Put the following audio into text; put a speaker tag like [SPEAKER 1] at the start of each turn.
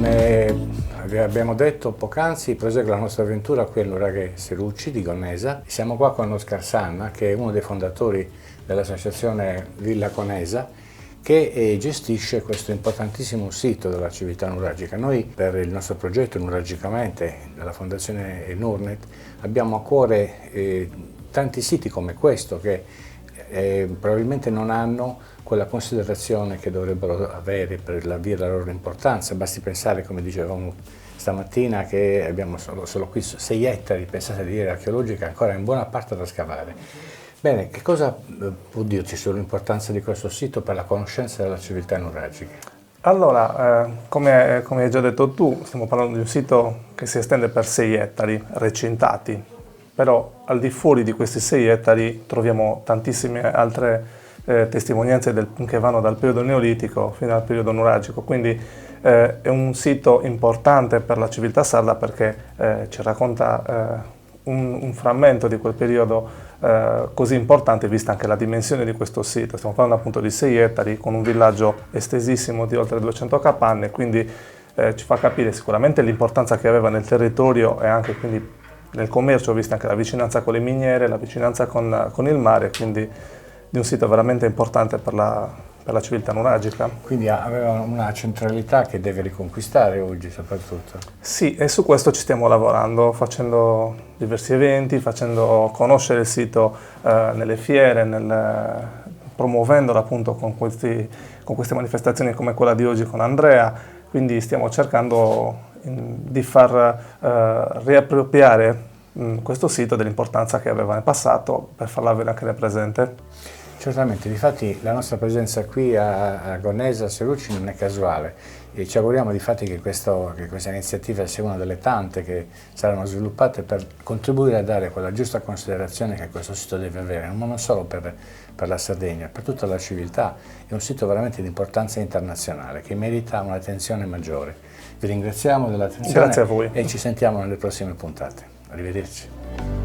[SPEAKER 1] Come abbiamo detto poc'anzi, prosegue la nostra avventura qui all'Nuraghe Serucci di Gonnesa. Siamo qua con Oscar Sanna, che è uno dei fondatori dell'associazione Villa Conesa, che gestisce questo importantissimo sito della civiltà nuragica. Noi per il nostro progetto Nuragicamente, della Fondazione Nurnet, abbiamo a cuore tanti siti come questo che probabilmente non hanno quella considerazione che dovrebbero avere per la via della loro importanza. Basti pensare, come dicevamo stamattina, che abbiamo solo qui 6 ettari, pensate di area archeologica, ancora in buona parte da scavare. Bene, che cosa può dirci sull'importanza di questo sito per la conoscenza della civiltà nuragica?
[SPEAKER 2] Allora, come hai già detto tu, stiamo parlando di un sito che si estende per 6 ettari recintati, però al di fuori di questi 6 ettari troviamo tantissime altre testimonianze che vanno dal periodo neolitico fino al periodo nuragico, quindi è un sito importante per la civiltà sarda perché ci racconta un frammento di quel periodo così importante, vista anche la dimensione di questo sito. Stiamo parlando appunto di 6 ettari con un villaggio estesissimo di oltre 200 capanne, quindi ci fa capire sicuramente l'importanza che aveva nel territorio e anche quindi nel commercio, vista anche la vicinanza con le miniere, la vicinanza con il mare, quindi di un sito veramente importante per la civiltà nuragica.
[SPEAKER 1] Quindi aveva una centralità che deve riconquistare oggi soprattutto.
[SPEAKER 2] Sì, e su questo ci stiamo lavorando, facendo diversi eventi, facendo conoscere il sito nelle fiere, promuovendolo appunto con queste manifestazioni come quella di oggi con Andrea, quindi stiamo cercando di far riappropriare questo sito dell'importanza che aveva nel passato per farla avere anche nel presente.
[SPEAKER 1] Certamente, difatti la nostra presenza qui a Gonnesa Serucci non è casuale e ci auguriamo difatti che questa iniziativa sia una delle tante che saranno sviluppate per contribuire a dare quella giusta considerazione che questo sito deve avere, non solo per la Sardegna, per tutta la civiltà. È un sito veramente di importanza internazionale che merita un'attenzione maggiore. Vi ringraziamo dell'attenzione.
[SPEAKER 2] Grazie a voi.
[SPEAKER 1] E ci sentiamo nelle prossime puntate. Arrivederci.